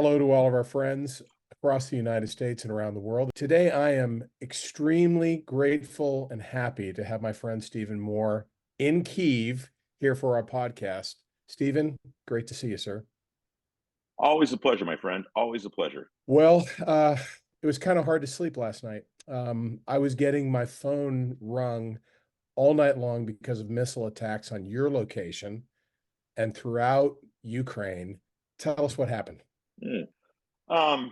Hello to all of our friends across the United States and around the world. Today, I am extremely grateful and happy to have my friend Stephen Moore in Kyiv here for our podcast. Stephen, great to see you, sir. Always a pleasure, my friend. Always a pleasure. Well, it was kind of hard to sleep last night. I was getting my phone rung all night long because of missile attacks on your location and throughout Ukraine. Tell us what happened. Mm. Um,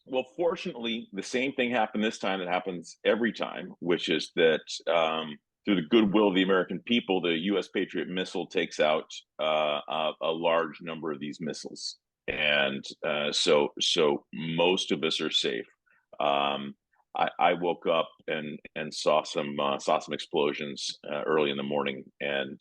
well, fortunately, the same thing happened this time that happens every time, which is that through the goodwill of the American people, the U.S. Patriot missile takes out a large number of these missiles, and so most of us are safe. I woke up and saw some explosions early in the morning, and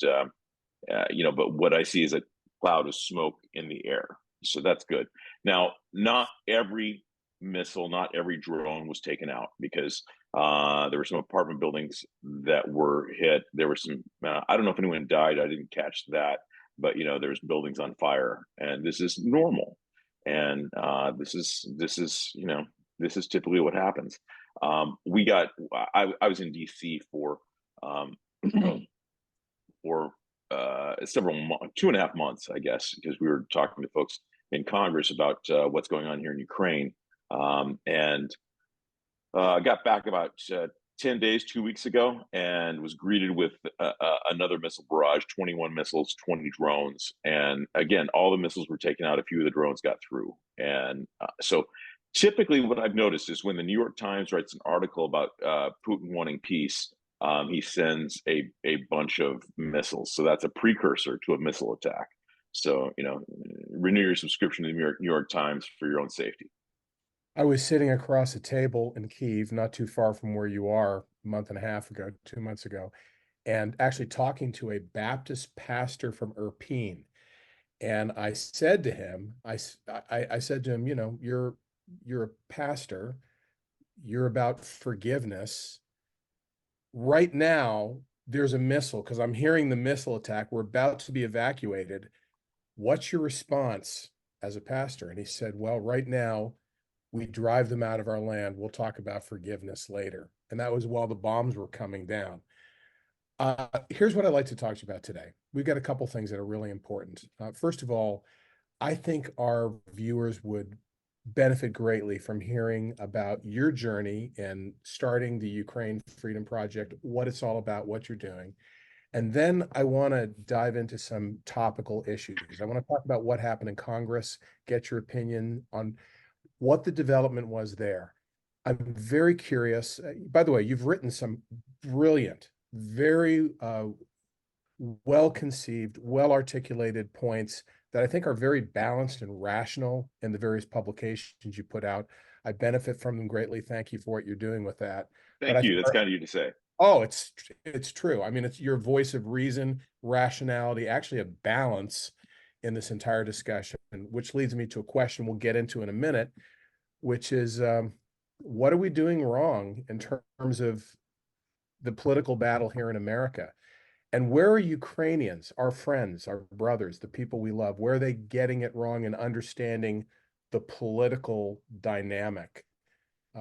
but what I see is a cloud of smoke in the air. So that's good. Now, not every missile, not every drone was taken out because there were some apartment buildings that were hit. There were some, I don't know if anyone died. I didn't catch that, but there's buildings on fire, and this is normal. And this is typically what happens. I was in DC for um, for several 2.5 months, I guess, because we were talking to folks in Congress about what's going on here in Ukraine. And I got back about 10 days, 2 weeks ago, and was greeted with another missile barrage, 21 missiles, 20 drones. And again, all the missiles were taken out. A few of the drones got through. And so typically what I've noticed is when the New York Times writes an article about Putin wanting peace, he sends a bunch of missiles. So that's a precursor to a missile attack. So, renew your subscription to the New York Times for your own safety. I was sitting across a table in Kyiv, not too far from where you are, a month and a half ago, 2 months ago, and actually talking to a Baptist pastor from Irpin. And I said to him, I said to him, you're a pastor, you're about forgiveness. Right now, there's a missile because I'm hearing the missile attack. We're about to be evacuated. What's your response as a pastor? And he said, well, right now, we drive them out of our land. We'll talk about forgiveness later. And that was while the bombs were coming down. Here's what I'd like to talk to you about today. We've got a couple things that are really important. First of all, I think our viewers would benefit greatly from hearing about your journey in starting the Ukraine Freedom Project, what it's all about, what you're doing. And then I want to dive into some topical issues. I want to talk about what happened in Congress, get your opinion on what the development was there. I'm very curious. By the way, you've written some brilliant, very well-conceived, well-articulated points that I think are very balanced and rational in the various publications you put out. I benefit from them greatly. Thank you for what you're doing with that. But Thank you. That's kind of you to say. oh, it's true. I mean, it's your voice of reason, rationality, actually a balance in this entire discussion, which leads me to a question we'll get into in a minute, which is what are we doing wrong in terms of the political battle here in America? And where are Ukrainians, our friends, our brothers, the people we love, where are they getting it wrong in understanding the political dynamic?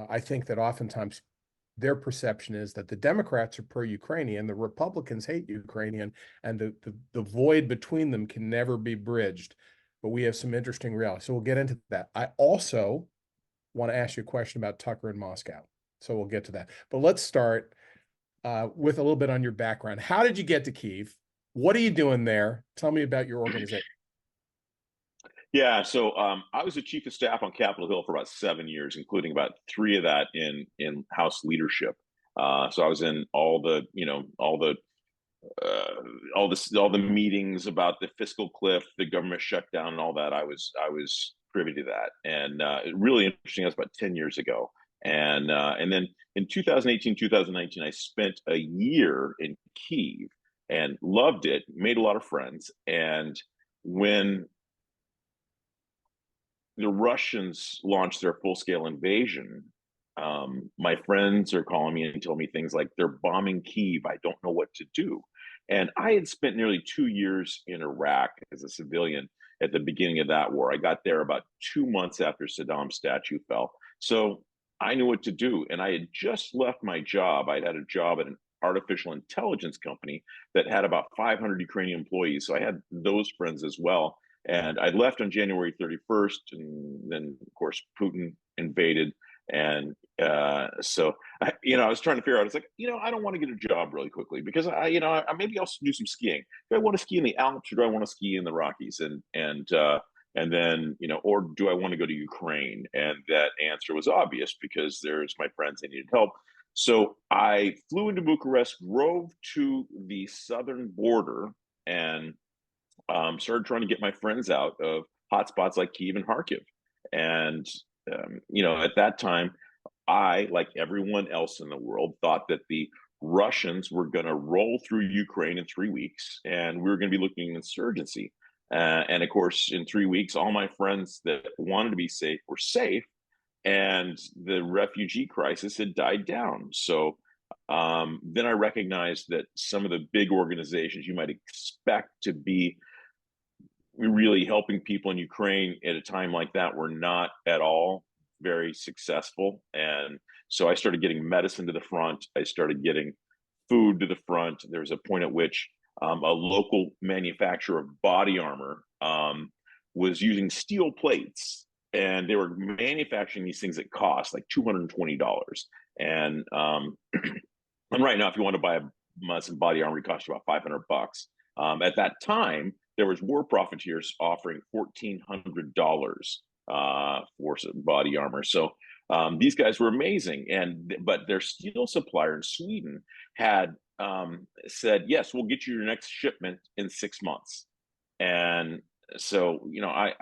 I think that oftentimes their perception is that the Democrats are pro-Ukrainian, the Republicans hate Ukrainian, and the void between them can never be bridged. But we have some interesting realities. So we'll get into that. I also want to ask you a question about Tucker in Moscow. So we'll get to that. But let's start with a little bit on your background. How did you get to Kyiv? What are you doing there? Tell me about your organization. Yeah, so I was the chief of staff on Capitol Hill for about 7 years, including about three of that in House leadership. So I was in all the meetings about the fiscal cliff, the government shutdown, and all that. I was privy to that, and really interesting. That was about 10 years ago, and then in 2018, 2019, I spent a year in Kyiv and loved it. Made a lot of friends, and when the Russians launched their full-scale invasion, my friends are calling me and telling me things like they're bombing Kyiv. I don't know what to do. And I had spent nearly 2 years in Iraq as a civilian, at the beginning of that war. I got there about 2 months after Saddam's statue fell. So I knew what to do. And I had just left my job. I'd had a job at an artificial intelligence company that had about 500 Ukrainian employees. So I had those friends as well. And I left on January 31st. And then, of course, Putin invaded. And I was trying to figure out, it's like, I don't want to get a job really quickly because maybe I'll do some skiing. Do I want to ski in the Alps or do I want to ski in the Rockies? And then, or do I want to go to Ukraine? And that answer was obvious because there's my friends, they needed help. So I flew into Bucharest, drove to the southern border, and started trying to get my friends out of hotspots like Kyiv and Kharkiv. And, at that time, I, like everyone else in the world, thought that the Russians were going to roll through Ukraine in 3 weeks, and we were going to be looking at insurgency. And of course, in 3 weeks, all my friends that wanted to be safe were safe, and the refugee crisis had died down. So then I recognized that some of the big organizations you might expect to be really helping people in Ukraine at a time like that were not at all very successful. And so I started getting medicine to the front. I started getting food to the front. There was a point at which a local manufacturer of body armor was using steel plates, and they were manufacturing these things that cost like $220. And and right now, if you want to buy some body armor, it costs you about $500. At that time, there was war profiteers offering $1,400 for some body armor. So these guys were amazing, but their steel supplier in Sweden had said, "Yes, we'll get you your next shipment in 6 months." And so, I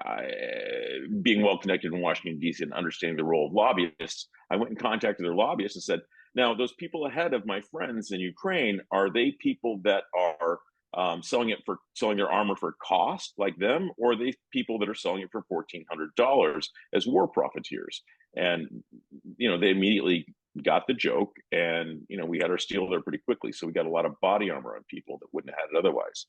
being well connected in Washington D.C. and understanding the role of lobbyists, I went and contacted their lobbyists and said, "Now, those people ahead of my friends in Ukraine, are they people that are selling their armor for cost like them, or are they people that are selling it for $1,400 as war profiteers?" And they immediately got the joke, and we had our steel there pretty quickly, so we got a lot of body armor on people that wouldn't have had it otherwise.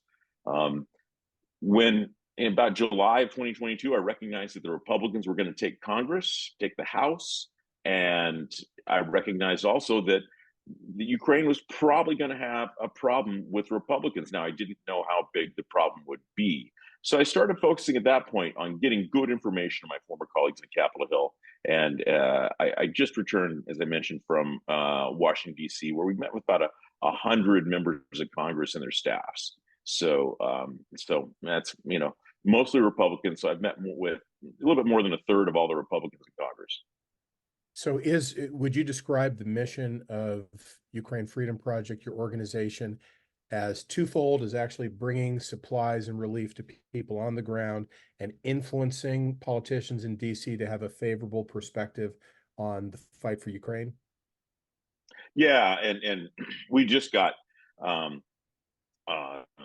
When in about July of 2022, I recognized that the Republicans were going to take Congress, take the House, and I recognized also that the Ukraine was probably going to have a problem with Republicans. Now, I didn't know how big the problem would be. So I started focusing at that point on getting good information from my former colleagues at Capitol Hill. And I just returned, as I mentioned, from Washington, D.C., where we met with about 100 members of Congress and their staffs. So that's, mostly Republicans. So I've met with a little bit more than a third of all the Republicans in Congress. So would you describe the mission of Ukraine Freedom Project, your organization, as twofold, as actually bringing supplies and relief to people on the ground and influencing politicians in DC to have a favorable perspective on the fight for Ukraine? Yeah, and we just got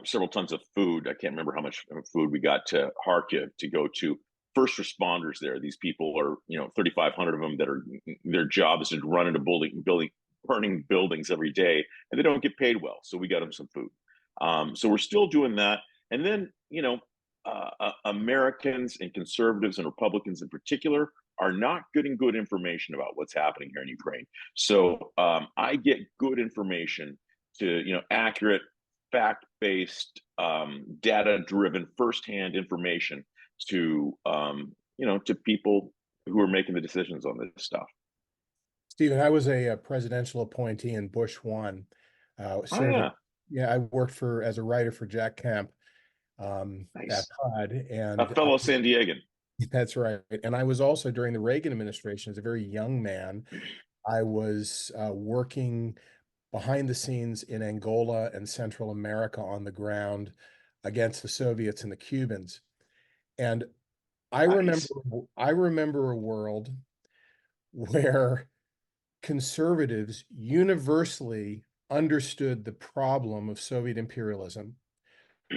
several tons of food. I can't remember how much food we got to Kharkiv to go to first responders there. These people are, 3,500 of them that are, their job is to run into burning buildings every day, and they don't get paid well. So we got them some food. So we're still doing that. And then, Americans and conservatives and Republicans in particular are not getting good information about what's happening here in Ukraine. So I get good information to, accurate, fact-based, data-driven, firsthand information to to people who are making the decisions on this stuff. Stephen, I was a presidential appointee in Bush 1. Oh Serving, yeah, yeah, I worked as a writer for Jack Kemp at nice. HUD, A and fellow San Diegan. that's right. And I was also during the Reagan administration as a very young man. I was working behind the scenes in Angola and Central America on the ground against the Soviets and the Cubans. And I remember Nice. I remember a world where conservatives universally understood the problem of Soviet imperialism,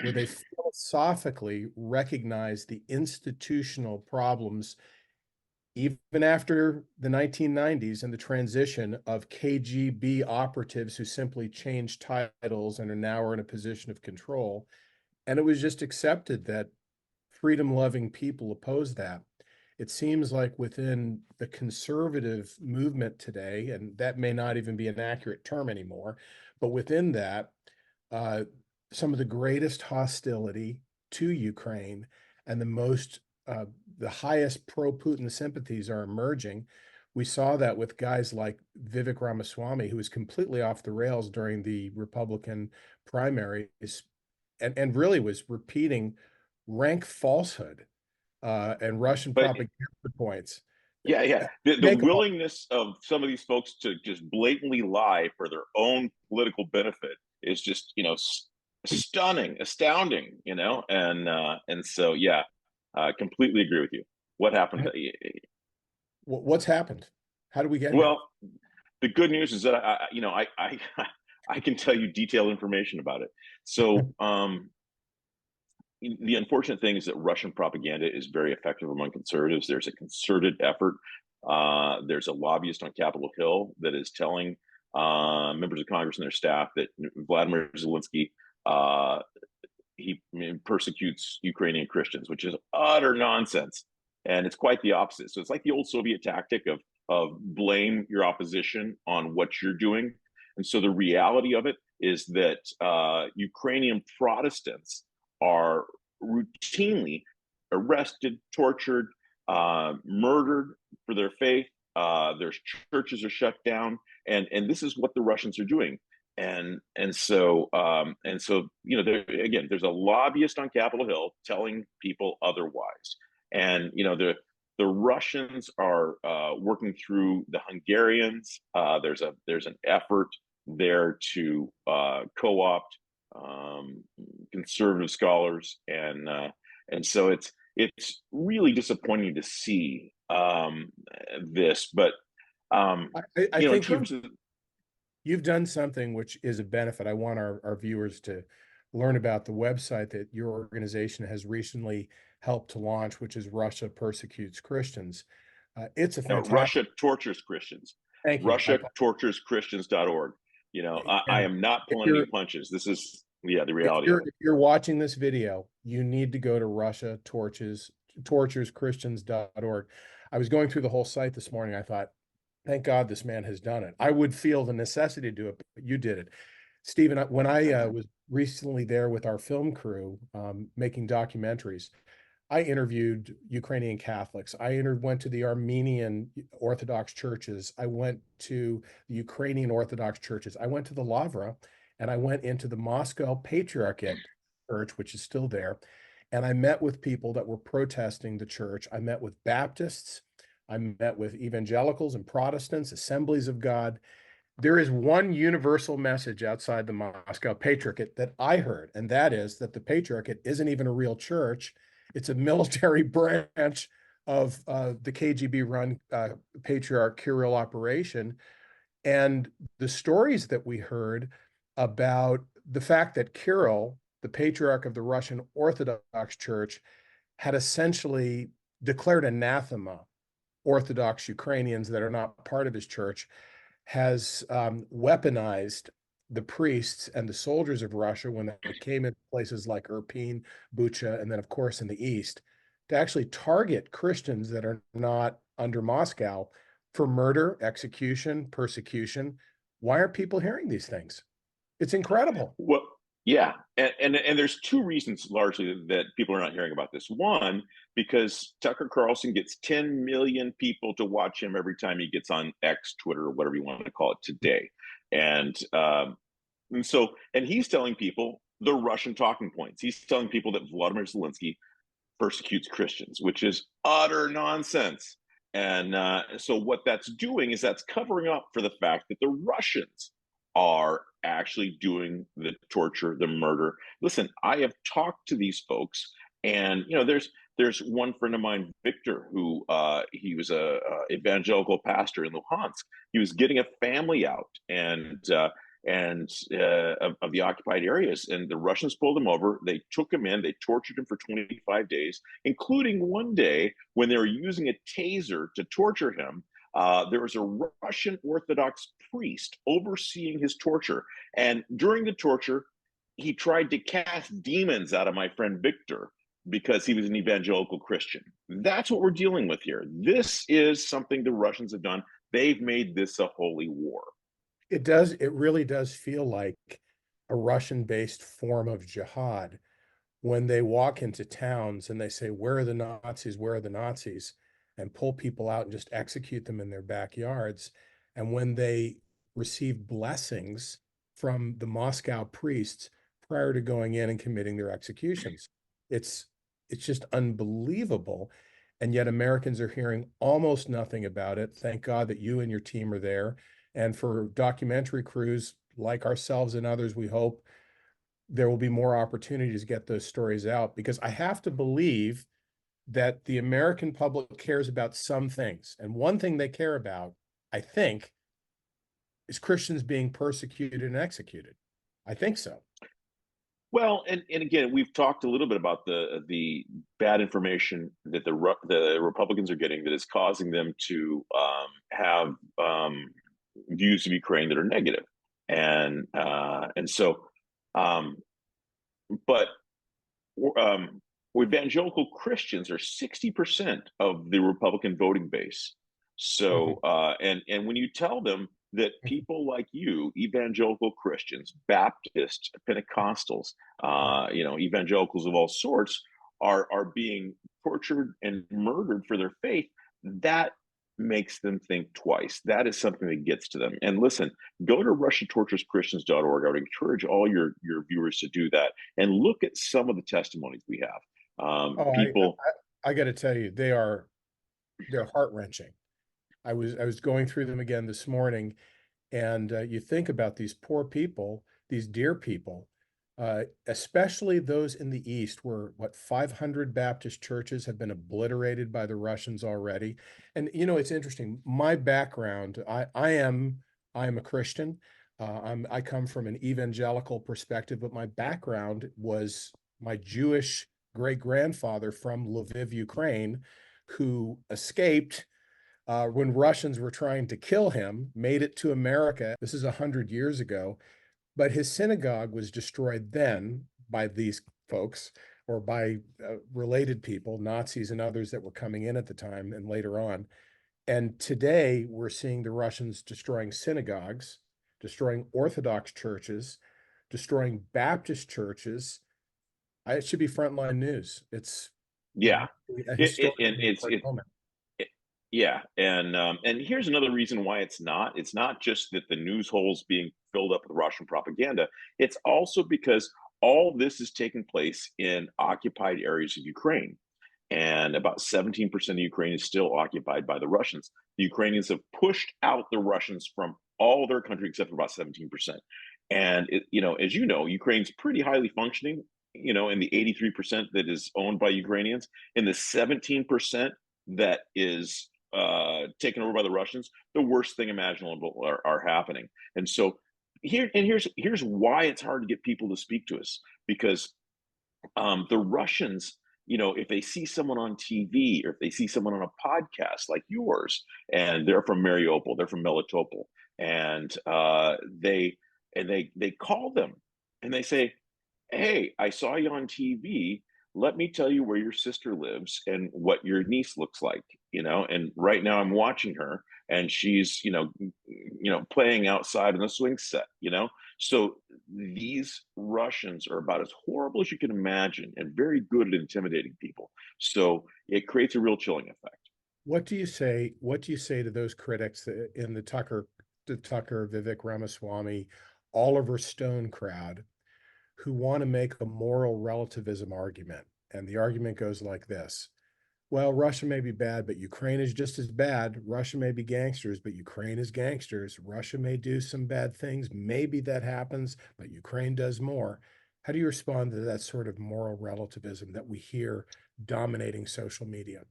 where they philosophically recognized the institutional problems even after the 1990s and the transition of KGB operatives who simply changed titles and are now in a position of control. And it was just accepted that freedom-loving people oppose that. It seems like within the conservative movement today, and that may not even be an accurate term anymore, but within that, uh, some of the greatest hostility to Ukraine and the highest pro-Putin sympathies are emerging. We saw that with guys like Vivek Ramaswamy, who was completely off the rails during the Republican primaries and really was repeating rank falsehood and Russian But propaganda points. yeah, the Make them all. willingness of some of these folks to just blatantly lie for their own political benefit is just, stunning, astounding, and so yeah, completely agree with you. What happened? What's happened? How did we get here? Well, the good news is that I can tell you detailed information about it. So the unfortunate thing is that Russian propaganda is very effective among conservatives. There's a concerted effort. There's a lobbyist on Capitol Hill that is telling members of Congress and their staff that Vladimir Zelensky he persecutes Ukrainian Christians, which is utter nonsense, and it's quite the opposite. So it's like the old Soviet tactic of blame your opposition on what you're doing, and so the reality of it is that Ukrainian Protestants are routinely arrested, tortured, murdered for their faith. Their churches are shut down, and this is what the Russians are doing. And so there again, there's a lobbyist on Capitol Hill telling people otherwise, and the Russians are working through the Hungarians. There's an effort there to co-opt conservative scholars, and so it's really disappointing to see this. But I in think terms of you've done something which is a benefit. I want our viewers to learn about the website that your organization has recently helped to launch, which is Russia Persecutes Christians. It's a fantastic. Russia tortures Christians. Thank you. RussiaTorturesChristians.org. I And am not if pulling any you're punches. This is the reality of it. if you're watching this video, you need to go to RussiaTorturesChristians.org. I was going through the whole site this morning. I thought, thank God this man has done it. I would feel the necessity to do it, but you did it. Stephen, when I was recently there with our film crew making documentaries, I interviewed Ukrainian Catholics. Went to the Armenian Orthodox churches. I went to the Ukrainian Orthodox churches. I went to the Lavra, and I went into the Moscow Patriarchate church, which is still there. And I met with people that were protesting the church. I met with Baptists. I met with evangelicals and Protestants, Assemblies of God. There is one universal message outside the Moscow Patriarchate that I heard, and that is that the Patriarchate isn't even a real church. It's a military branch of the KGB-run Patriarch Kirill operation. And the stories that we heard about the fact that Kirill, the Patriarch of the Russian Orthodox Church, had essentially declared anathema Orthodox Ukrainians that are not part of his church, has weaponized the priests and the soldiers of Russia when they came into places like Irpin, Bucha, and then, of course, in the east, to actually target Christians that are not under Moscow for murder, execution, persecution. Why aren't people hearing these things? It's incredible. Well, yeah, and there's two reasons largely that people are not hearing about this. One, because Tucker Carlson gets 10 million people to watch him every time he gets on X, Twitter, or whatever you want to call it today, and he's telling people the Russian talking points. He's telling people that Vladimir Zelensky persecutes Christians, which is utter nonsense. And so what that's doing is that's covering up for the fact that the Russians are actually doing the torture, the murder. Listen, I have talked to these folks, and there's one friend of mine, Victor, who he was a evangelical pastor in Luhansk. He was getting a family out of the occupied areas, and the Russians pulled him over. They took him in. They tortured him for 25 days, including one day when they were using a taser to torture him. There was a Russian Orthodox priest overseeing his torture. And during the torture, he tried to cast demons out of my friend Victor. because he was an evangelical Christian. That's what we're dealing with here. This is something the Russians have done. They've made this a holy war. It really does feel like a Russian-based form of jihad when they walk into towns and they say, "Where are the Nazis? Where are the Nazis?" and pull people out and just execute them in their backyards. And when they receive blessings from the Moscow priests prior to going in and committing their executions. It's it's just unbelievable. And yet Americans are hearing almost nothing about it. Thank God that you and your team are there. And for documentary crews like ourselves and others, we hope there will be more opportunities to get those stories out, because I have to believe that the American public cares about some things. And one thing they care about, I think, is Christians being persecuted and executed. I think so. Well, and again, we've talked a little bit about the bad information that the Republicans are getting that is causing them to have views of Ukraine that are negative, and so, um, but um, evangelical Christians are 60% of the Republican voting base. Mhm. So, and when you tell them that people like you, evangelical Christians, Baptists, Pentecostals, evangelicals of all sorts, are being tortured and murdered for their faith, that makes them think twice. That is something that gets to them. And listen, go to RussiaTorturesChristians.org. I would encourage all your viewers to do that and look at some of the testimonies we have. Oh, People, I got to tell you, they're heart-wrenching. I was going through them again this morning, and you think about these poor people, these dear people, especially those in the East, where what 500 Baptist churches have been obliterated by the Russians already. And it's interesting. My background, I am a Christian. I come from an evangelical perspective, but my background was my Jewish great grandfather from Lviv, Ukraine, who escaped when Russians were trying to kill him, made it to America. This is 100 years ago, but his synagogue was destroyed then by these folks, or by related people, Nazis and others that were coming in at the time and later on. And today we're seeing the Russians destroying synagogues, destroying Orthodox churches, destroying Baptist churches. It should be frontline news. It's yeah, a and historically important moment. yeah, and here's another reason why it's not. It's not just that the news holes being filled up with Russian propaganda. It's also because all this is taking place in occupied areas of Ukraine, and about 17% of Ukraine is still occupied by the Russians. The Ukrainians have pushed out the Russians from all their country except for about 17%. And as you know, Ukraine's pretty highly functioning. In the 83% that is owned by Ukrainians, in the 17% that is taken over by the Russians, the worst thing imaginable are happening. And so here's why it's hard to get people to speak to us, because the Russians, if they see someone on TV or if they see someone on a podcast like yours, and they're from Mariupol, they're from Melitopol, and they call them and they say, "Hey, I saw you on TV. Let me tell you where your sister lives and what your niece looks like." And right now I'm watching her, and she's playing outside in the swing set. So these Russians are about as horrible as you can imagine and very good at intimidating people. So it creates a real chilling effect. What do you say? What do you say to those critics in the Tucker, Vivek Ramaswamy, Oliver Stone crowd, who want to make a moral relativism argument? And the argument goes like this: well, Russia may be bad, but Ukraine is just as bad. Russia may be gangsters, but Ukraine is gangsters. Russia may do some bad things. Maybe that happens, but Ukraine does more. How do you respond to that sort of moral relativism that we hear dominating social media?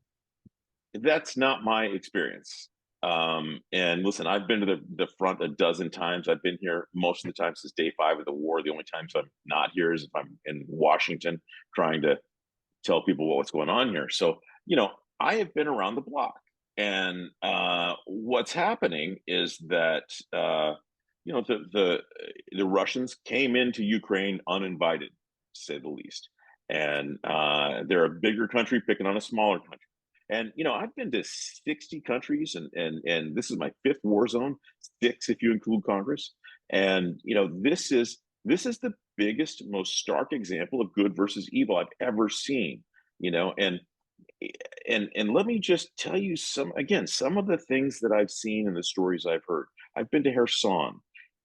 That's not my experience. And listen, I've been to the front a dozen times. I've been here most of the time since day 5 of the war. The only times I'm not here is if I'm in Washington trying to tell people what's going on here. So, I have been around the block. And what's happening is that the Russians came into Ukraine uninvited, to say the least. and they're a bigger country picking on a smaller country. And I've been to 60 countries, and this is my fifth war zone, six if you include Congress. And this is the biggest, most stark example of good versus evil I've ever seen. You know, and let me just tell you some of the things that I've seen and the stories I've heard. I've been to Kherson.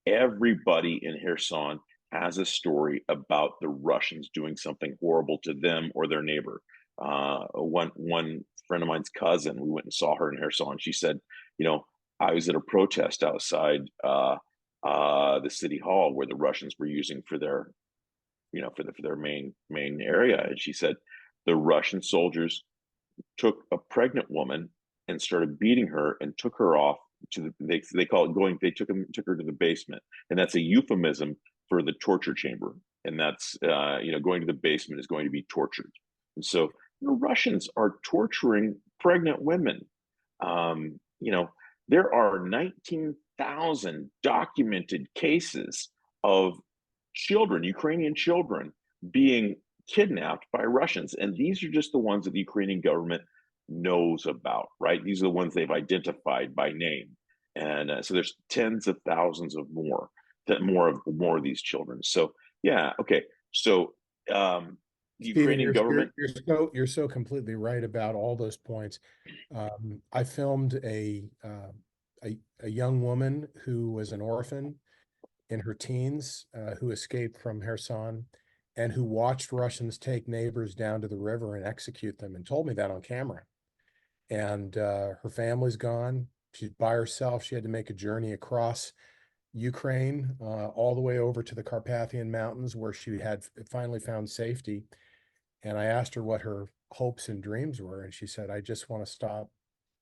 Everybody in Kherson has a story about the Russians doing something horrible to them or their neighbor. One friend of mine's cousin, we went and saw her in Kherson. She said, I was at a protest outside the city hall where the Russians were using for their, for their main area, and she said the Russian soldiers took a pregnant woman and started beating her and took her off to they call it going, they took her to the basement, and that's a euphemism for the torture chamber. And that's going to the basement is going to be tortured. And so the Russians are torturing pregnant women. There are 19,000 documented cases of children, Ukrainian children, being kidnapped by Russians. And these are just the ones that the Ukrainian government knows about, right? These are the ones they've identified by name. And so there's tens of thousands of more of these children. So, yeah. Okay. So, the Stephen, Ukrainian you're government. you're so completely right about all those points. I filmed a young woman who was an orphan in her teens, who escaped from Kherson and who watched Russians take neighbors down to the river and execute them, and told me that on camera. And her family's gone. She's by herself. She had to make a journey across Ukraine, all the way over to the Carpathian Mountains, where she had finally found safety. And I asked her what her hopes and dreams were, and she said, "I just want to stop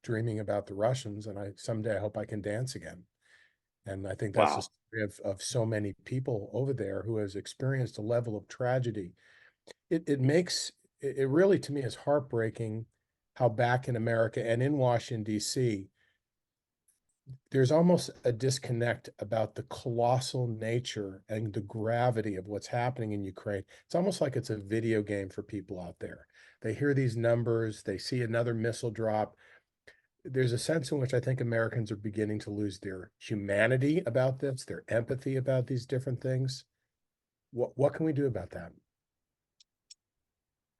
dreaming about the Russians, and someday I hope I can dance again." And I think that's the Wow. story of so many people over there who has experienced a level of tragedy. It really, to me, is heartbreaking how back in America and in Washington, D.C., there's almost a disconnect about the colossal nature and the gravity of what's happening in Ukraine. It's almost like it's a video game for people out there. They hear these numbers, they see another missile drop. There's a sense in which I think Americans are beginning to lose their humanity about this, their empathy about these different things. What can we do about that?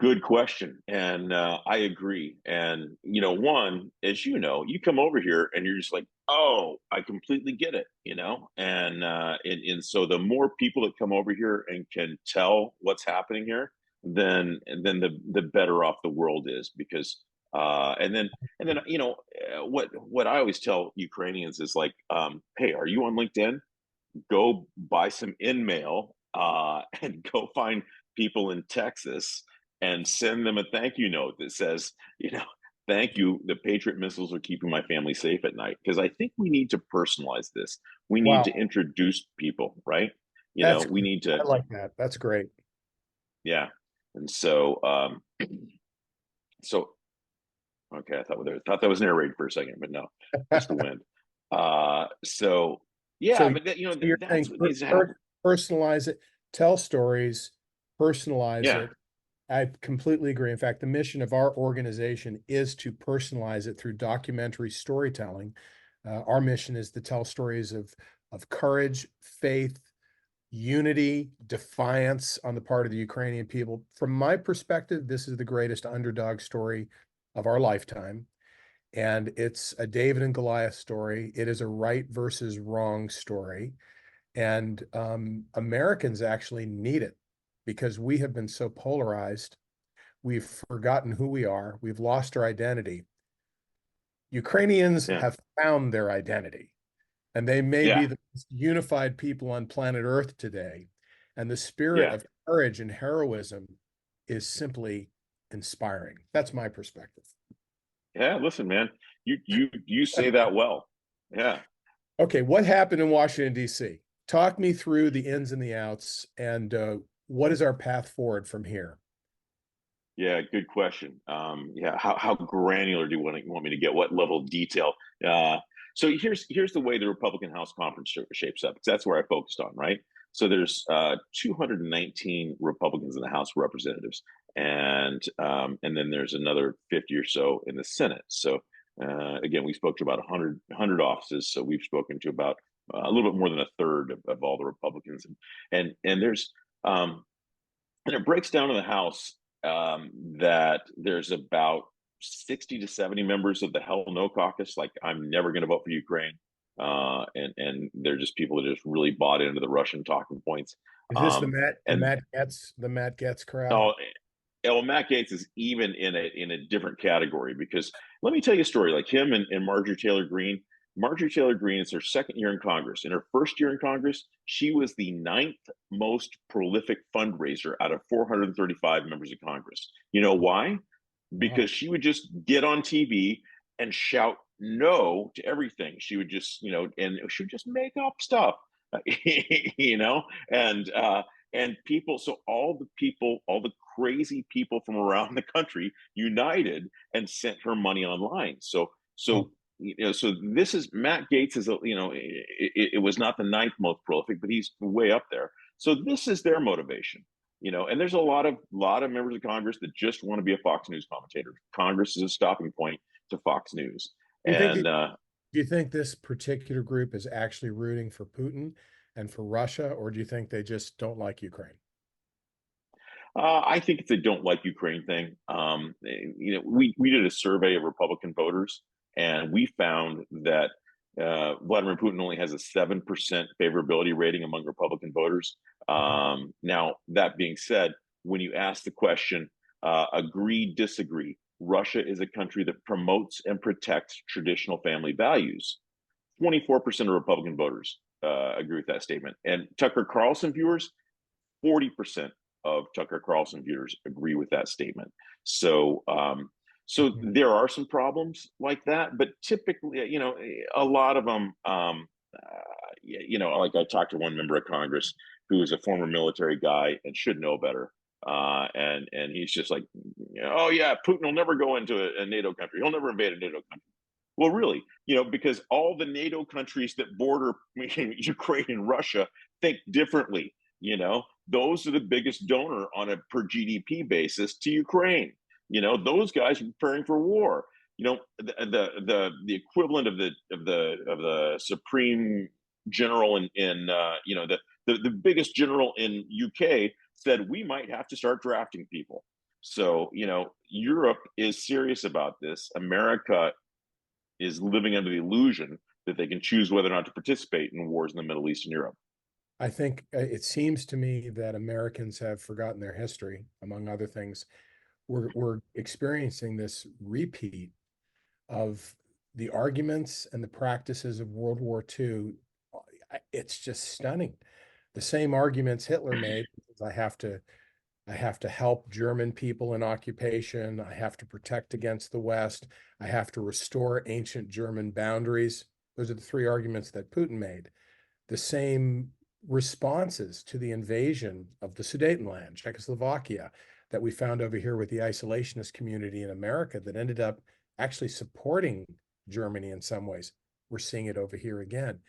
Good question. And I agree. And, one, as you come over here and you're just like, oh, I completely get it, and so the more people that come over here and can tell what's happening here, then the better off the world is. Because and then what I always tell Ukrainians is like, hey, are you on LinkedIn? Go buy some InMail, and go find people in Texas and send them a thank you note that says, thank you. The Patriot missiles are keeping my family safe at night. Because I think we need to personalize this. We need to Wow, introduce people, right? that's We great. need to, I like that. That's great. yeah. And so okay, I thought that was narrated for a second, but no, just the wind. So yeah, So, but so you're that's saying what needs to happen. personalize it, tell stories, personalize Yeah, it. I completely agree. In fact, the mission of our organization is to personalize it through documentary storytelling. Our mission is to tell stories of courage, faith, unity, defiance on the part of the Ukrainian people. From my perspective, this is the greatest underdog story of our lifetime. And it's a David and Goliath story. It is a right versus wrong story. And Americans actually need it because we have been so polarized. We've forgotten who we are. We've lost our identity. Ukrainians yeah, have found their identity, and they may be yeah, the most unified people on planet Earth today. And the spirit yeah. of courage and heroism is simply inspiring. That's my perspective. Yeah, listen, man, you say that well. Yeah, Okay, what happened in Washington, D.C.? Talk me through the ins and the outs, and what is our path forward from here? yeah, good question. Yeah, how granular do you want me to get? What level of detail? Uh, so here's the way the Republican House conference shapes up. 'Cause that's where I focused on, right? So there's 219 Republicans in the House of Representatives, and then there's another 50 or so in the Senate. So again, we spoke to about 100 offices. So we've spoken to about a little bit more than a third of all the Republicans, and there's and it breaks down in the House that there's about 60 to 70 members of the Hell No caucus. Like, I'm never going to vote for Ukraine. And they're just people that just really bought into the Russian talking points. Is this And The Matt Getz crowd? oh, well, Matt Gaetz is even in a different category, because let me tell you a story. Like him and Marjorie Taylor Greene. Marjorie Taylor Greene is her second year in Congress. In her first year in Congress, she was the ninth most prolific fundraiser out of 435 members of Congress. You know why? Wow. Because she would just get on TV and shout no to everything. She would just, and she would just make up stuff, you know, and people. So all the crazy people from around the country united and sent her money online. Oh, So this is Matt Gaetz is, it was not the ninth most prolific, but he's way up there. So this is their motivation. And there's a lot of members of Congress that just want to be a Fox News commentator. Congress is a stopping point to Fox News. do you think And do you think this particular group is actually rooting for Putin and for Russia, or do you think they just don't like Ukraine? I think it's a don't like Ukraine thing. We did a survey of Republican voters, and we found that Vladimir Putin only has a 7% favorability rating among Republican voters. Now, that being said, when you ask the question, agree, disagree, Russia is a country that promotes and protects traditional family values. 24% of Republican voters agree with that statement. And Tucker Carlson viewers, 40% of Tucker Carlson viewers agree with that statement. So Mhm. there are some problems like that, but typically, a lot of them, like I talked to one member of Congress who is a former military guy and should know better. And he's just like, oh yeah, Putin will never go into a NATO country. He'll never invade a NATO country. Well, really, because all the NATO countries that border Ukraine and Russia think differently. Those are the biggest donor on a per GDP basis to Ukraine. Those guys are preparing for war. The equivalent of the supreme general in the biggest general in UK said we might have to start drafting people. So Europe is serious about this. America is living under the illusion that they can choose whether or not to participate in wars in the Middle East and Europe. I think it seems to me that Americans have forgotten their history, among other things. We're experiencing this repeat of the arguments and the practices of World War II. It's just stunning. The same arguments Hitler made. I have to help German people in occupation. I have to protect against the West. I have to restore ancient German boundaries. Those are the three arguments that Putin made. The same responses to the invasion of the Sudetenland, Czechoslovakia, that we found over here with the isolationist community in America that ended up actually supporting Germany in some ways. We're seeing it over here again.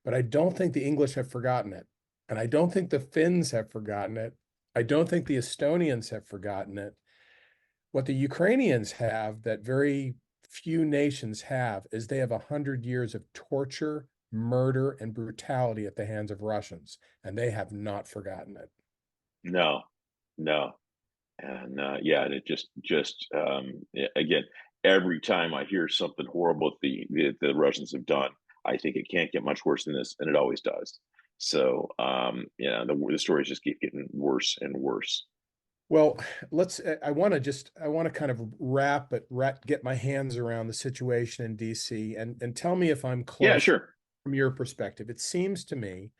But I don't think the English have forgotten it. And I don't think the Finns have forgotten it. I don't think the Estonians have forgotten it. What the Ukrainians have that very few nations have is they have 100 years of torture, murder, and brutality at the hands of Russians, and they have not forgotten it. No, no. And yeah, and it again, every time I hear something horrible the Russians have done, I think it can't get much worse than this, and it always does. So the stories just keep getting worse and worse. Well, I want to kind of get my hands around the situation in DC and tell me if I'm Yeah, close sure. from your perspective. It seems to me,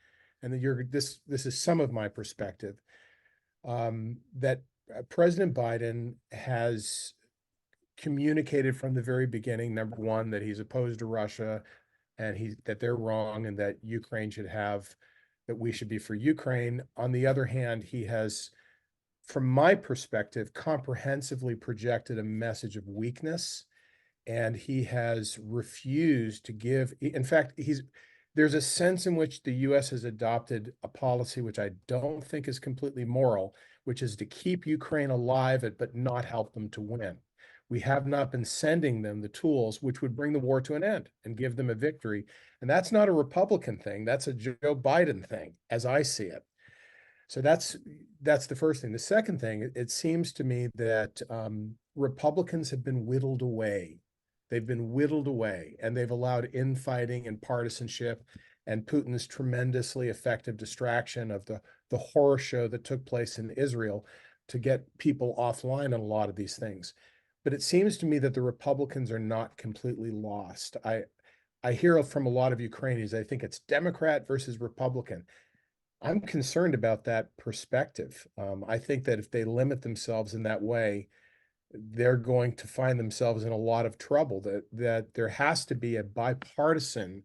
and that this is some of my perspective, that President Biden has communicated from the very beginning, number one, that he's opposed to Russia and that they're wrong and that that we should be for Ukraine. On the other hand, he has, from my perspective, comprehensively projected a message of weakness, and he has refused to give. In fact, there's a sense in which the US has adopted a policy which I don't think is completely moral, which is to keep Ukraine alive but not help them to win. We have not been sending them the tools which would bring the war to an end and give them a victory. And that's not a Republican thing. That's a Joe Biden thing, as I see it. So that's the first thing. The second thing, it seems to me that Republicans have been whittled away. They've been whittled away, and they've allowed infighting and partisanship and Putin's tremendously effective distraction of the horror show that took place in Israel to get people offline on a lot of these things. But it seems to me that the Republicans are not completely lost. I hear from a lot of Ukrainians, I think it's Democrat versus Republican. I'm concerned about that perspective. I think that if they limit themselves in that way, they're going to find themselves in a lot of trouble. That there has to be a bipartisan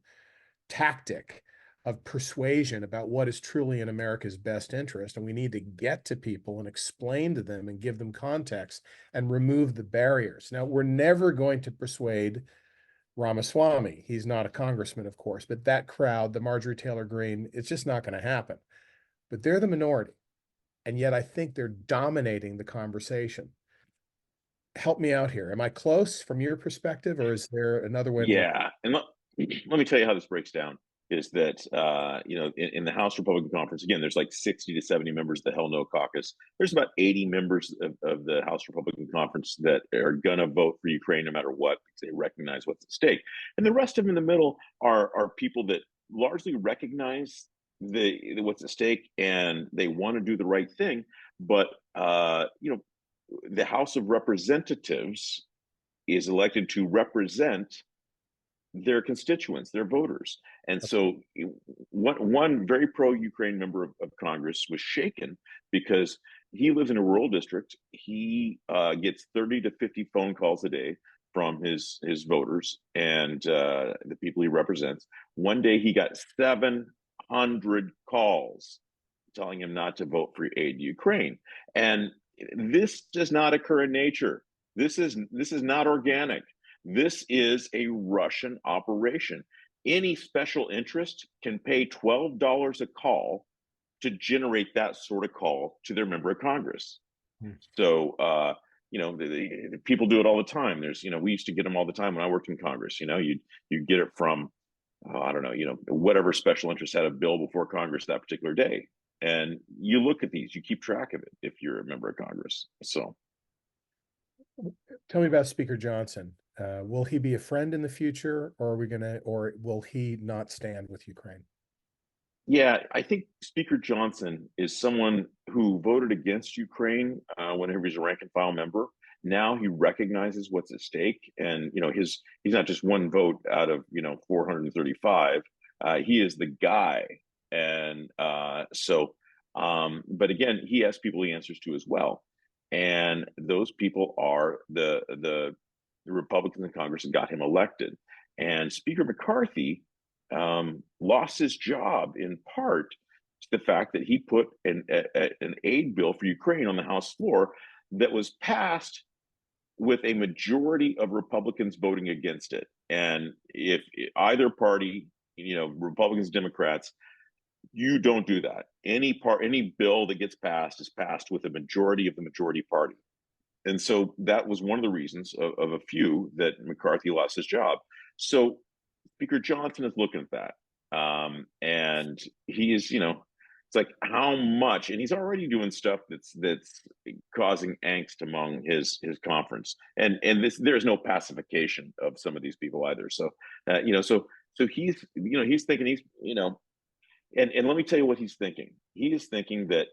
tactic of persuasion about what is truly in America's best interest, and we need to get to people and explain to them and give them context and remove the barriers. Now, we're never going to persuade Ramaswamy. He's not a congressman, of course, but that crowd, the Marjorie Taylor Greene, it's just not going to happen. But they're the minority, and yet I think they're dominating the conversation. Help me out here. Am I close from your perspective, or is there another way to look? Yeah, and let me tell you how this breaks down. Is that in the House Republican Conference, again, there's like 60 to 70 members of the Hell No Caucus. There's about 80 members of the House Republican Conference that are gonna vote for Ukraine no matter what, because they recognize what's at stake. And the rest of them in the middle are people that largely recognize what's at stake, and they want to do the right thing. But the House of Representatives is elected to represent their constituents, their voters. And so one very pro-Ukraine member of Congress was shaken because he lives in a rural district. He gets 30 to 50 phone calls a day from his voters and the people he represents. One day he got 700 calls telling him not to vote for aid to Ukraine. And this does not occur in nature. This is not organic. This is a Russian operation. Any special interest can pay $12 a call to generate that sort of call to their member of Congress. So, the people do it all the time. We used to get them all the time when I worked in Congress. You get it from, I don't know, whatever special interest had a bill before Congress that particular day. And you look at these, you keep track of it if you're a member of Congress. So, Tell me about Speaker Johnson. Will he be a friend in the future, or will he not stand with Ukraine? yeah, I think Speaker Johnson is someone who voted against Ukraine whenever he's a rank and file member. Now he recognizes what's at stake, and he's not just one vote out of 435. He is the guy, and but again, he has people he answers to as well, and those people are the Republicans in Congress that got him elected. And Speaker McCarthy lost his job in part to the fact that he put an aid bill for Ukraine on the House floor that was passed with a majority of Republicans voting against it. And if either party, Republicans, Democrats, you don't do that. Any bill that gets passed is passed with a majority of the majority party. And so that was one of the reasons of a few that McCarthy lost his job. So Speaker Johnson is looking at that. And he is, it's like how much, and he's already doing stuff that's causing angst among his conference. And there's no pacification of some of these people either. So so he's thinking and let me tell you what he's thinking. He is thinking that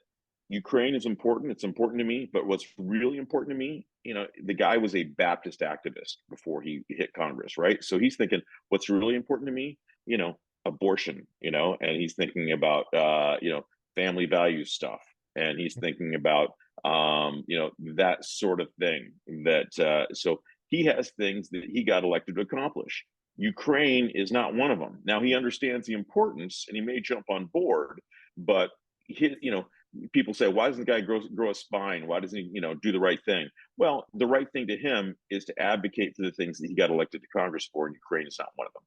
Ukraine is important. It's important to me. But what's really important to me, the guy was a Baptist activist before he hit Congress, right? So he's thinking, what's really important to me, abortion, and he's thinking about, family values stuff. And he's thinking about, that sort of thing so he has things that he got elected to accomplish. Ukraine is not one of them. Now he understands the importance and he may jump on board, but people say, why doesn't the guy grow a spine? Why doesn't he, do the right thing? Well, the right thing to him is to advocate for the things that he got elected to Congress for, and Ukraine is not one of them.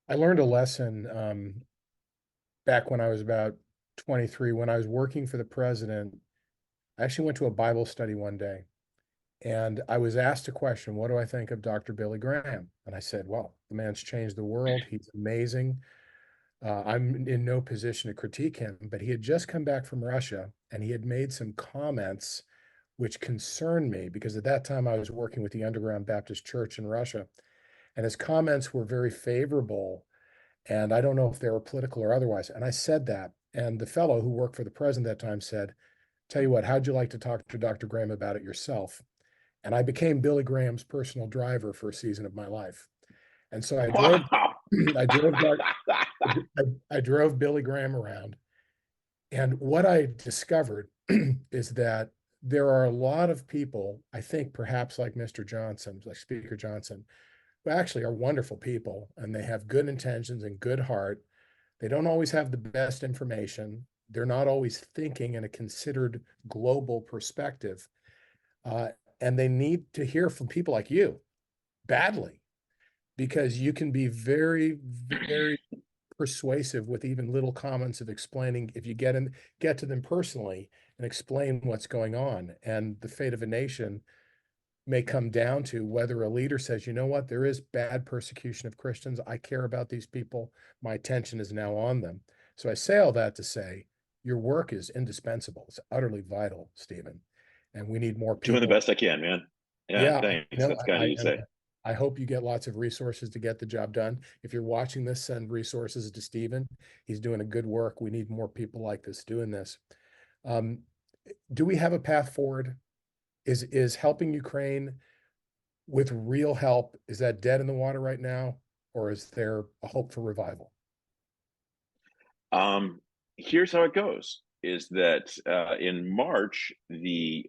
I learned a lesson back when I was about 23, when I was working for the president. I actually went to a Bible study one day, and I was asked a question, what do I think of Dr. Billy Graham? And I said, well, the man's changed the world. He's amazing. I'm in no position to critique him, but he had just come back from Russia and he had made some comments which concerned me because at that time I was working with the Underground Baptist Church in Russia, and his comments were very favorable. And I don't know if they were political or otherwise. And I said that. And the fellow who worked for the president at that time said, tell you what, how'd you like to talk to Dr. Graham about it yourself? And I became Billy Graham's personal driver for a season of my life. And so I drove, Wow. I drove, I drove Billy Graham around. And what I discovered is that there are a lot of people, I think perhaps like Mr. Johnson, like Speaker Johnson, who actually are wonderful people and they have good intentions and good heart. They don't always have the best information. They're not always thinking in a considered global perspective. Uh, and they need to hear from people like you badly because you can be very, very persuasive with even little comments of explaining if you get to them personally and explain what's going on. And the fate of a nation may come down to whether a leader says, you know what, there is bad persecution of Christians. I care about these people. My attention is now on them. So I say all that to say your work is indispensable. It's utterly vital, Stephen. And we need more Doing the people. best I can, man. Yeah, Yeah, thanks. That's kind of you to say. I hope you get lots of resources to get the job done. If you're watching this, send resources to Stephen. He's doing a good work. We need more people like this doing this. Um, do we have a path forward? Is helping Ukraine with real help, is that dead in the water right now, or is there a hope for revival? Um, Here's how it goes: is that in March, the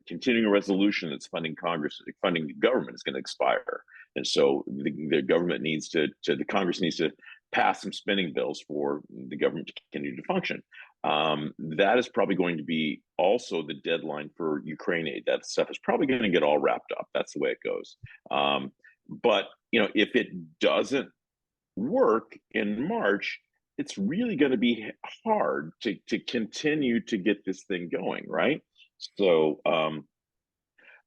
continuing resolution that's funding Congress, funding the government, is going to expire, and so the government needs the Congress needs to pass some spending bills for the government to continue to function. That is probably going to be also the deadline for Ukraine aid. That stuff is probably going to get all wrapped up. That's the way it goes. But if it doesn't work in March, it's really going to be hard to continue to get this thing going, right? So,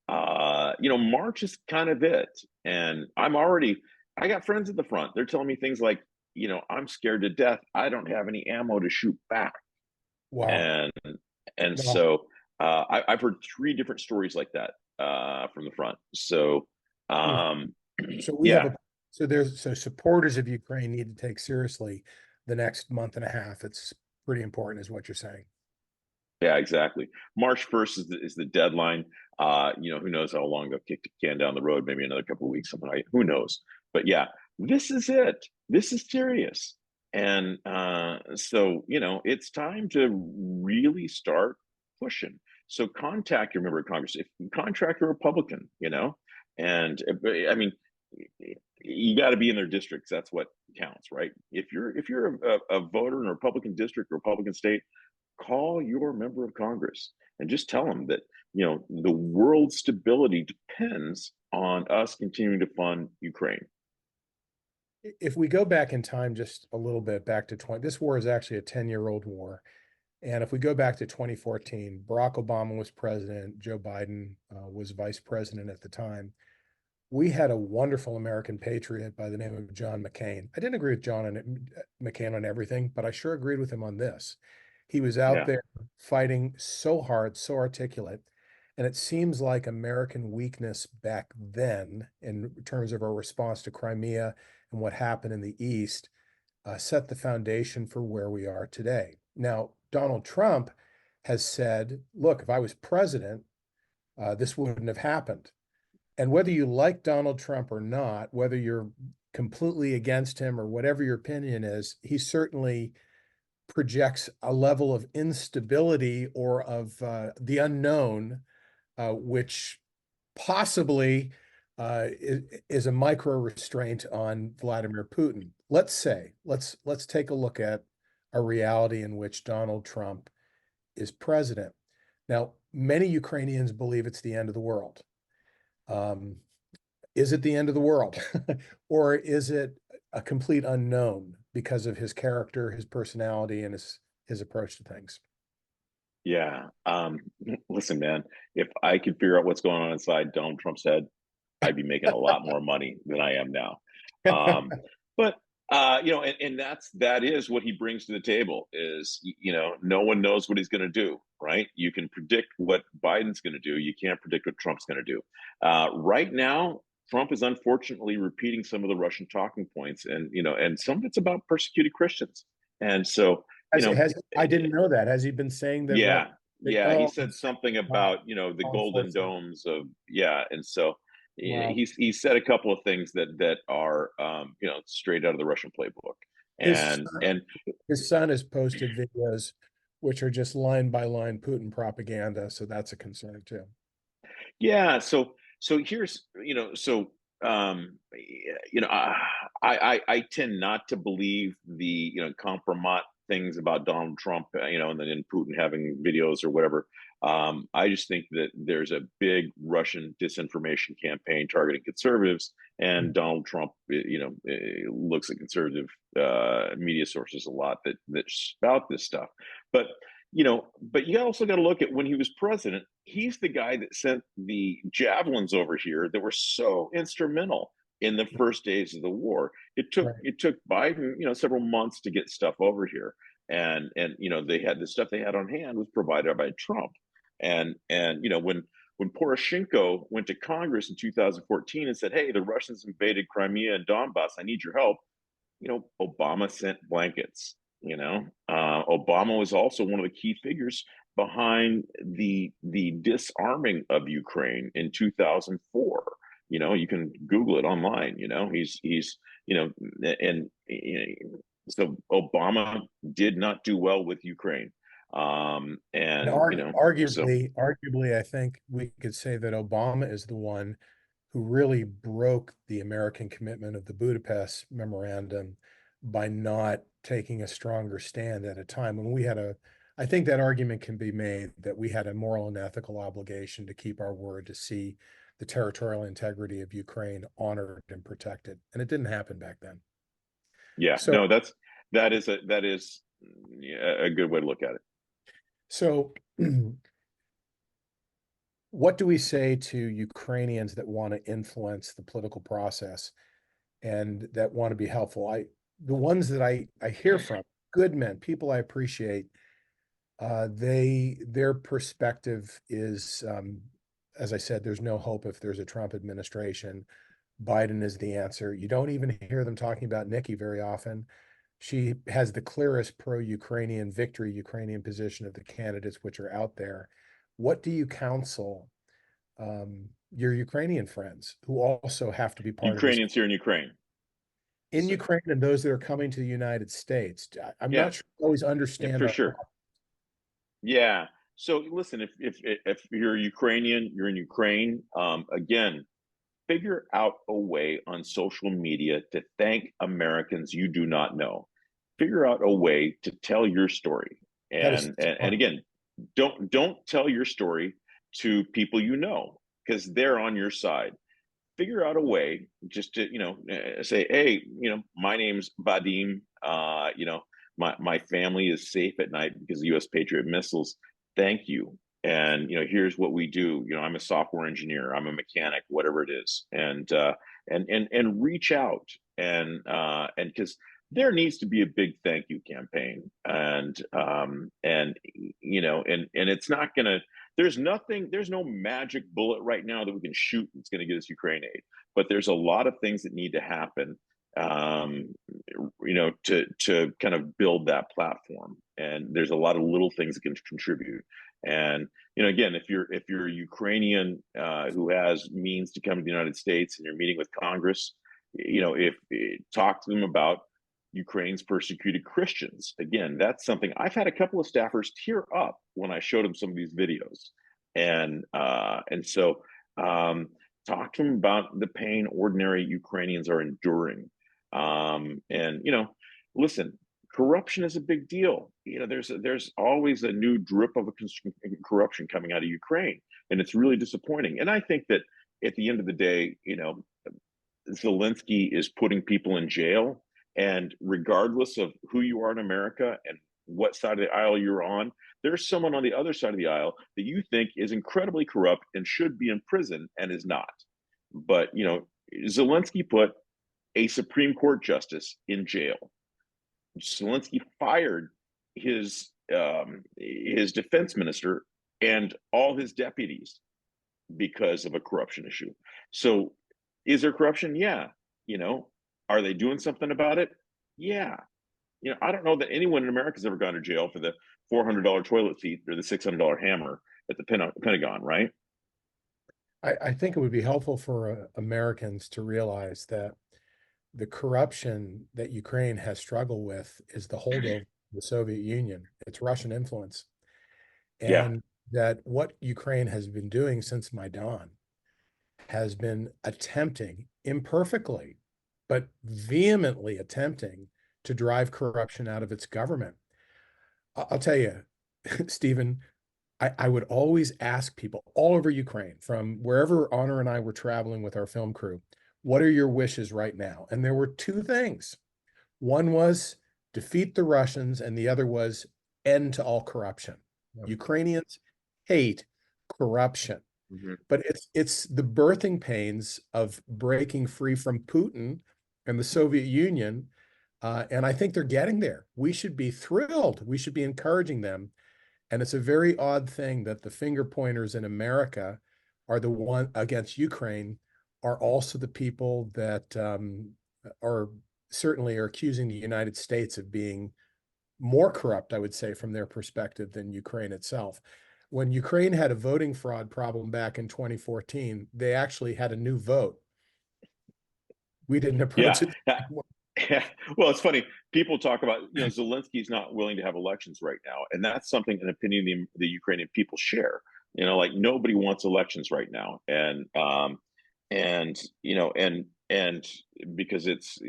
March is kind of it. And I got friends at the front. They're telling me things like, I'm scared to death. I don't have any ammo to shoot back. Wow. And, and Well, so, I've heard three different stories like that, from the front. So, oof. um, So we have yeah, a so supporters of Ukraine need to take seriously the next month and a half. It's pretty important, is what you're saying. Yeah, exactly. March 1st is the deadline. Who knows how long they'll kick the can down the road, maybe another couple of weeks, something like who knows. But yeah, this is it. This is serious. And so, it's time to really start pushing. So contact your member of Congress. If contract a Republican, and I mean, you got to be in their districts. That's what counts, right? If you're a voter in a Republican district, Republican state, call your member of Congress and just tell them that the world's stability depends on us continuing to fund Ukraine. If we go back in time just a little bit, back to 20, this war is actually a 10-year-old war. And if we go back to 2014, Barack Obama was president, Joe Biden was vice president at the time. We had a wonderful American patriot by the name of John McCain. I didn't agree with John and McCain on everything, but I sure agreed with him on this. He was out Yeah. there fighting so hard, so articulate. And it seems like American weakness back then, in terms of our response to Crimea and what happened in the East, set the foundation for where we are today. Now, Donald Trump has said, look, if I was president, this wouldn't have happened. And whether you like Donald Trump or not, whether you're completely against him or whatever your opinion is, he certainly projects a level of instability or of the unknown, which possibly is a micro restraint on Vladimir Putin. Let's take a look at a reality in which Donald Trump is president. Now, many Ukrainians believe it's the end of the world. Um, Is it the end of the world? Or is it a complete unknown because of his character, his personality, and his approach to things? Yeah. Listen, man, if I could figure out what's going on inside Donald Trump's head, I'd be making a lot more money than I am now. Um, but and that is what he brings to the table is, no one knows what he's going to do, right? You can predict what Biden's going to do. You can't predict what Trump's going to do. Right now, Trump is unfortunately repeating some of the Russian talking points, and some of it's about persecuted Christians. And so, Has I didn't know that. Has he been saying that yeah, yeah, he oh, said something wow, about the law golden enforcement. domes of, yeah, and so Wow. he said a couple of things that are straight out of the Russian playbook, His and son, his son has posted videos which are just line by line Putin propaganda, so that's a concern too. yeah, so here's I tend not to believe the compromise things about Donald Trump, and then Putin having videos or whatever. I just think that there's a big Russian disinformation campaign targeting conservatives, and Donald Trump, looks at conservative media sources a lot that spout this stuff. But but you also got to look at when he was president. He's the guy that sent the javelins over here that were so instrumental in the first days of the war. Right. It took Biden, several months to get stuff over here, and they had the stuff they had on hand was provided by Trump, and when Poroshenko went to Congress in 2014 and said, "Hey, the Russians invaded Crimea and Donbass. I need your help." Obama sent blankets. Obama was also one of the key figures behind the disarming of Ukraine in 2004. You can Google it online. He's and so Obama did not do well with Ukraine, And and so arguably, I think we could say that Obama is the one who really broke the American commitment of the Budapest Memorandum by not taking a stronger stand at a time when I think that argument can be made that we had a moral and ethical obligation to keep our word, to see the territorial integrity of Ukraine honored and protected. And it didn't happen back then. yeah, So, no, that is a good way to look at it. so what do we say to Ukrainians that want to influence the political process and that want to be helpful? The ones that I hear from, good men, people I appreciate, their perspective is, as I said, there's no hope if there's a Trump administration. Biden is the answer. You don't even hear them talking about Nikki very often. She has the clearest pro-Ukrainian victory, Ukrainian position of the candidates which are out there. What do you counsel your Ukrainian friends who also have to be part of this Ukrainians here in Ukraine. in So, Ukraine and those that are coming to the United States? I'm yeah, not sure I always yeah, understand for our. sure. Yeah. So listen, if you're Ukrainian, you're in Ukraine. Again, figure out a way on social media to thank Americans you do not know. Figure out a way to tell your story, That is and smart. again, don't tell your story to people because they're on your side. Figure out a way just to say, hey, my name's Vadim. My family is safe at night because of U.S. Patriot missiles. Thank you. And here's what we do. I'm a software engineer, I'm a mechanic, whatever it is. And reach out, and because there needs to be a big thank you campaign. And it's not gonna, there's no magic bullet right now that we can shoot that's going to get us Ukraine aid, but there's a lot of things that need to happen, to kind of build that platform. And there's a lot of little things that can contribute. And again, if you're a Ukrainian who has means to come to the United States and you're meeting with Congress, if talk to them about Ukraine's persecuted Christians. Again, that's something I've had a couple of staffers tear up when I showed them some of these videos, and so talk to them about the pain ordinary Ukrainians are enduring, and listen. Corruption is a big deal. There's always a new drip of corruption coming out of Ukraine, and it's really disappointing. And I think that at the end of the day, Zelensky is putting people in jail, and regardless of who you are in America and what side of the aisle you're on, there's someone on the other side of the aisle that you think is incredibly corrupt and should be in prison and is not. But Zelensky put a Supreme Court justice in jail. Zelensky fired his defense minister and all his deputies because of a corruption issue. So, is there corruption? Yeah. Are they doing something about it? Yeah. I don't know that anyone in America has ever gone to jail for the $400 toilet seat or the $600 hammer at the Pentagon, right? I think it would be helpful for Americans to realize that the corruption that Ukraine has struggled with is the holdover of the Soviet Union. It's Russian influence. Yeah. And that what Ukraine has been doing since Maidan has been attempting, imperfectly, but vehemently attempting to drive corruption out of its government. I'll tell you, Stephen, I would always ask people all over Ukraine, from wherever Honor and I were traveling with our film crew, what are your wishes right now? And there were two things. One was defeat the Russians, and the other was end to all corruption. Yep. Ukrainians hate corruption, Mm-hmm. but it's the birthing pains of breaking free from Putin and the Soviet Union. And I think they're getting there. We should be thrilled. We should be encouraging them. And it's a very odd thing that the finger pointers in America are the one against Ukraine are also the people that are certainly are accusing the United States of being more corrupt, I would say, from their perspective than Ukraine itself. When Ukraine had a voting fraud problem back in 2014, they actually had a new vote. We didn't Yeah. approach it. Yeah. Well, it's funny. People talk about, Zelensky's not willing to have elections right now. And that's something, an opinion the Ukrainian people share. Like nobody wants elections right now. And because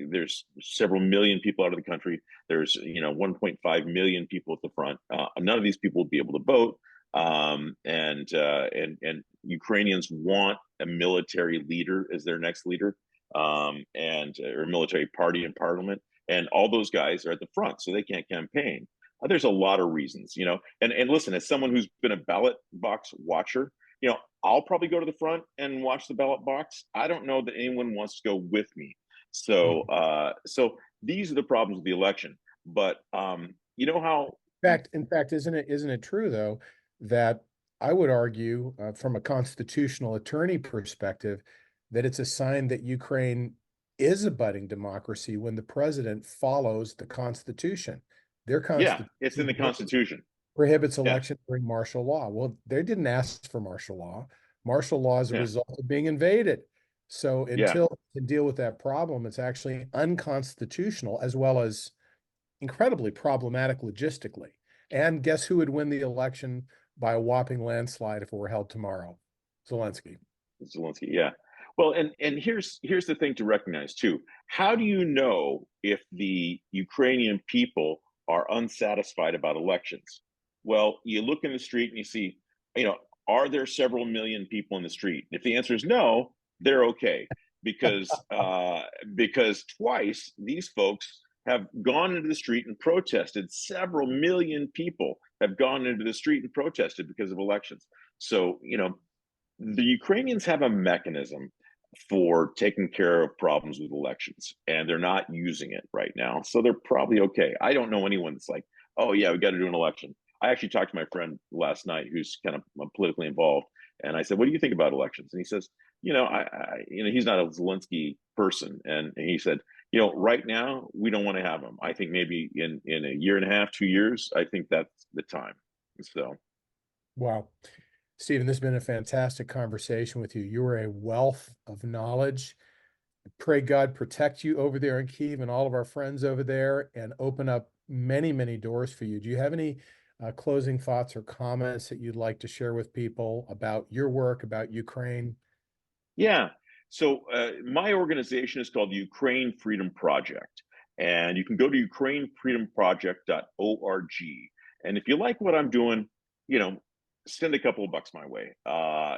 there's several million people out of the country. There's, 1.5 million people at the front. None of these people will be able to vote. And Ukrainians want a military leader as their next leader. Or military party in parliament, and all those guys are at the front, so they can't campaign. There's a lot of reasons, and listen, as someone who's been a ballot box watcher, I'll probably go to the front and watch the ballot box. I don't know that anyone wants to go with me. So, so these are the problems with the election. But you know how? In fact, isn't it true though that I would argue from a constitutional attorney perspective that it's a sign that Ukraine is a budding democracy when the president follows the Constitution. Their Yeah, Constitution it's in the Constitution. prohibits Yeah, election during martial law. Well, they didn't ask for martial law. Martial law is a yeah, result of being invaded. So yeah. until it can deal with that problem, it's actually unconstitutional as well as incredibly problematic logistically. And guess who would win the election by a whopping landslide if it were held tomorrow? Zelensky. Zelensky, yeah. Well, and here's the thing to recognize too. How do you know if the Ukrainian people are unsatisfied about elections? Well, you look in the street and you see, are there several million people in the street? If the answer is no, they're okay because because twice these folks have gone into the street and protested. Several million people have gone into the street and protested because of elections. So, the Ukrainians have a mechanism for taking care of problems with elections, and they're not using it right now. So they're probably okay. I don't know anyone that's like, oh, yeah, we got to do an election. I actually talked to my friend last night who's kind of politically involved. And I said, what do you think about elections? And he says, he's not a Zelensky person. And he said, right now, we don't want to have him. I think maybe in a year and a half, 2 years, I think that's the time. So, Wow. Stephen, this has been a fantastic conversation with you. You are a wealth of knowledge. Pray God protect you over there in Kyiv and all of our friends over there and open up many, many doors for you. Do you have any closing thoughts or comments that you'd like to share with people about your work, about Ukraine? yeah. So my organization is called the Ukraine Freedom Project. And you can go to ukrainefreedomproject.org. And if you like what I'm doing, you know, send a couple of bucks my way. I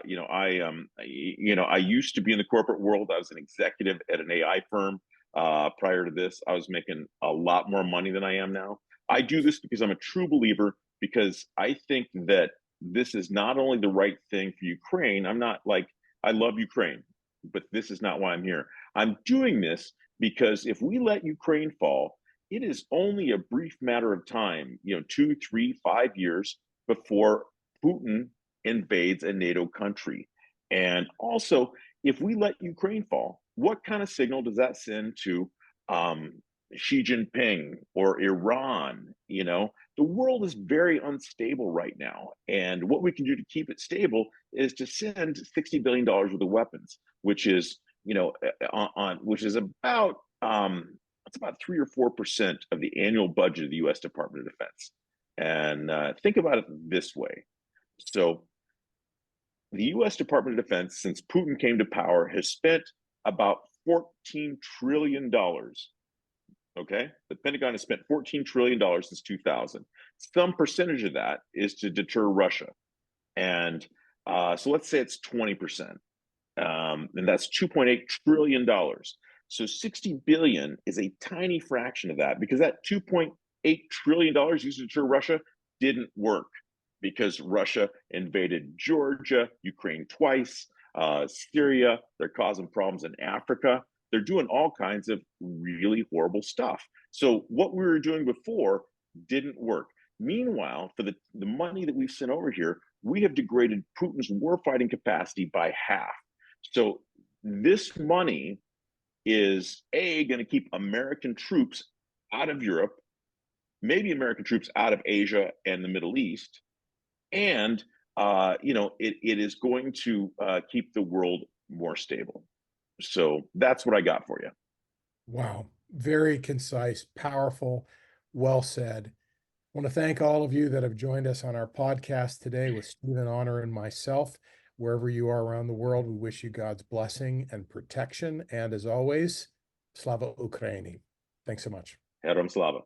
used to be in the corporate world. I was an executive at an AI firm. Prior to this, I was making a lot more money than I am now. I do this because I'm a true believer, because I think that this is not only the right thing for Ukraine. I'm not like, I love Ukraine, but this is not why I'm here. I'm doing this because if we let Ukraine fall, it is only a brief matter of time, 2, 3, 5 years before Putin invades a NATO country. And also, if we let Ukraine fall, what kind of signal does that send to um, Xi Jinping or Iran? The world is very unstable right now. And what we can do to keep it stable is to send $60 billion worth of weapons, which is, which is about, it's about 3 or 4% of the annual budget of the U.S. Department of Defense. And think about it this way. So the U.S. Department of Defense, since Putin came to power, has spent about $14 trillion. Okay, the Pentagon has spent $14 trillion since 2000. Some percentage of that is to deter Russia, and so let's say it's 20%, and that's $2.8 trillion. So 60 billion is a tiny fraction of that, because that $2.8 trillion used to deter Russia didn't work, because Russia invaded Georgia, Ukraine twice, Syria. They're causing problems in Africa. They're doing all kinds of really horrible stuff. So what we were doing before didn't work. Meanwhile, for the money that we've sent over here, we have degraded Putin's warfighting capacity by half. So this money is going to keep American troops out of Europe, maybe American troops out of Asia and the Middle East, and it is going to keep the world more stable. So that's what I got for you. Wow. Very concise, powerful, well said. I want to thank all of you that have joined us on our podcast today with Stephen Honor and myself. Wherever you are around the world, we wish you God's blessing and protection. And as always, Slava Ukraini. Thanks so much. Herom Slava.